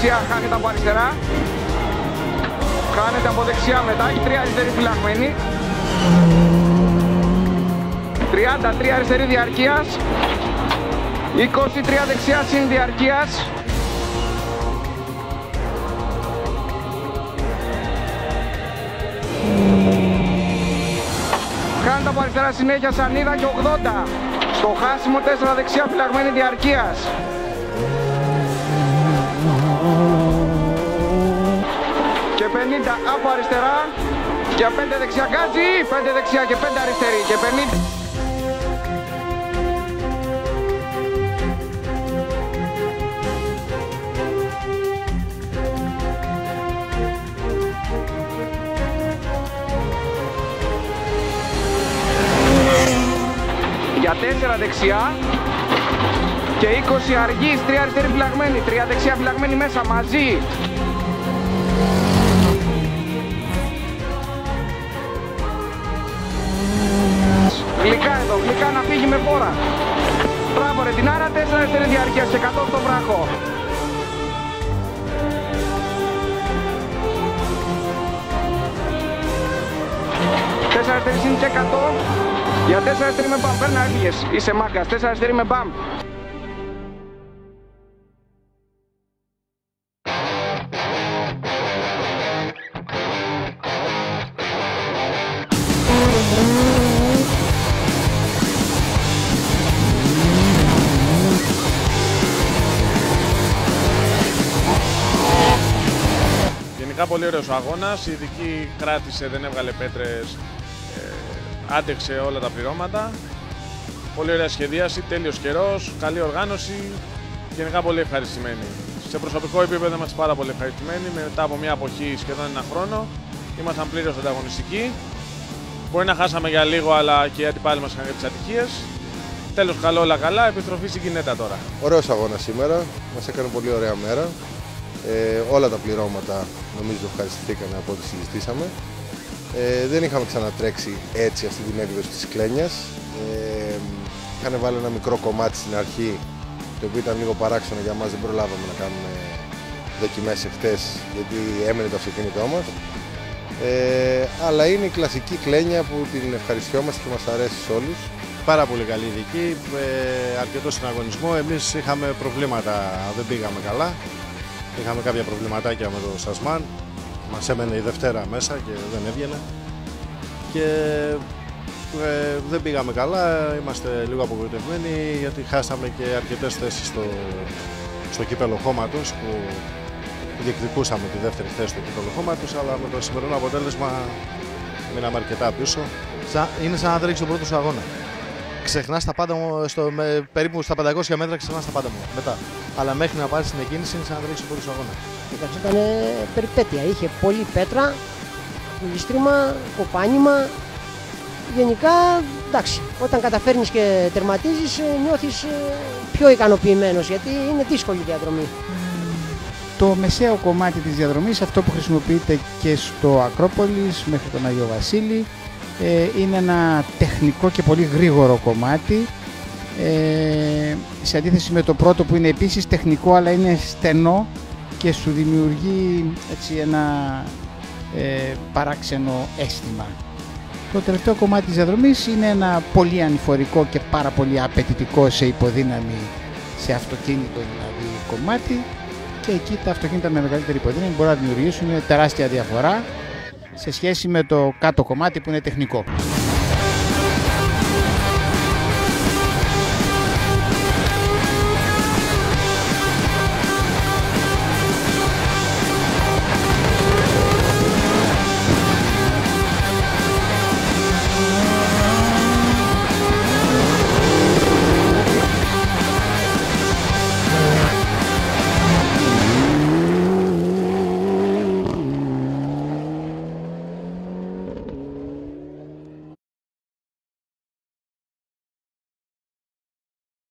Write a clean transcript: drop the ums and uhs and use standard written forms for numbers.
δεξιά, χάνεται από αριστερά. Χάνεται από δεξιά μετά, έχει 3 αριστερή φυλαγμένη. 33 αριστερή διαρκείας. 23 δεξιά συν διαρκείας. Χάνεται από αριστερά συνέχεια σανίδα και 80. Στο χάσιμο 4 δεξιά φυλαγμένη διαρκείας. Και 50 από αριστερά. Και 5 δεξιά γκάζι. 5 δεξιά και 5 αριστερή. Και 50. Για 4 δεξιά και 20 αργής, 3 αριστερή φυλαγμένη, 3 δεξιά φυλαγμένη μέσα μαζί. Γλυκά εδώ, γλυκά να φύγει με φόρα. Μπράβο ρε την άρα, 4 αριστερή διάρκεια και 100 στον βράχο. Τέσσερα αριστερή συν και 100. Για 4 αριστερή με μπαμ, παίρνα έφυγες, είσαι μάγκας, 4 αριστερή με μπαμ. Γενικά πολύ ωραίος ο αγώνας, η ειδική κράτησε, δεν έβγαλε πέτρες, άντεξε όλα τα πληρώματα. Πολύ ωραία σχεδίαση, τέλειος καιρός, καλή οργάνωση, γενικά πολύ ευχαριστημένοι. Σε προσωπικό επίπεδο είμαστε πάρα πολύ ευχαριστημένοι, μετά από μια αποχή σχεδόν 1 χρόνο, ήμασταν πλήρως ανταγωνιστικοί. Μπορεί να χάσαμε για λίγο, αλλά και οι αντιπάλοι μας είχαν κάποιες ατυχίες. Τέλος καλό, όλα καλά, επιστροφή στην Κινέτα τώρα. Ωραίος αγώνας σήμερα, μας έκανε πολύ ωραία μέρα. Όλα τα πληρώματα νομίζω ευχαριστηθήκανε από ό,τι συζητήσαμε. Δεν είχαμε ξανατρέξει έτσι αυτή την έκδοση της Κλένιας. Είχαν βάλει ένα μικρό κομμάτι στην αρχή, το οποίο ήταν λίγο παράξενο για μας, δεν προλάβαμε να κάνουμε δοκιμές εχθές γιατί έμενε το αυτοκίνητό μας. Αλλά είναι η κλασική Κλένια που την ευχαριστιόμαστε και μας αρέσει σε όλους. Πάρα πολύ καλή ειδική, αρκετό συναγωνισμό. Εμείς είχαμε προβλήματα, δεν πήγαμε καλά. Είχαμε κάποια προβληματάκια με το Σασμάν. Μας έμενε η Δευτέρα μέσα και δεν έβγαινε. Και δεν πήγαμε καλά, είμαστε λίγο απογοητευμένοι γιατί χάσαμε και αρκετές θέσεις στο κύπελλο χώματος που διεκδικούσαμε τη δεύτερη θέση στο κύπελλο χώματος, αλλά με το σημερινό αποτέλεσμα μείναμε αρκετά πίσω. Είναι σαν να τρέξεις τον πρώτο σου αγώνα. Ξεχνάς τα πάντα μου, περίπου στα 500 μέτρα ξεχνάς τα πάντα μου μετά. Αλλά μέχρι να πάρεις την εκκίνηση είναι σαν να τρέξεις τον πρώτο σου αγώνα. Εντάξει, ήταν περιπέτεια. Είχε πολύ πέτρα, γλιστρίμα, κοπάνημα. Γενικά, εντάξει, όταν καταφέρνεις και τερματίζεις νιώθεις πιο ικανοποιημένος γιατί είναι δύσκολη η διαδρομή. Το μεσαίο κομμάτι της διαδρομής, αυτό που χρησιμοποιείται και στο Ακρόπολης μέχρι τον Άγιο Βασίλη, είναι ένα τεχνικό και πολύ γρήγορο κομμάτι σε αντίθεση με το πρώτο που είναι επίσης τεχνικό αλλά είναι στενό και σου δημιουργεί έτσι ένα παράξενο αίσθημα. Το τελευταίο κομμάτι της διαδρομής είναι ένα πολύ ανηφορικό και πάρα πολύ απαιτητικό σε υποδύναμη, σε αυτοκίνητο δηλαδή κομμάτι, και εκεί τα αυτοκίνητα με μεγαλύτερη υποδύναμη μπορούν να δημιουργήσουν τεράστια διαφορά σε σχέση με το κάτω κομμάτι που είναι τεχνικό.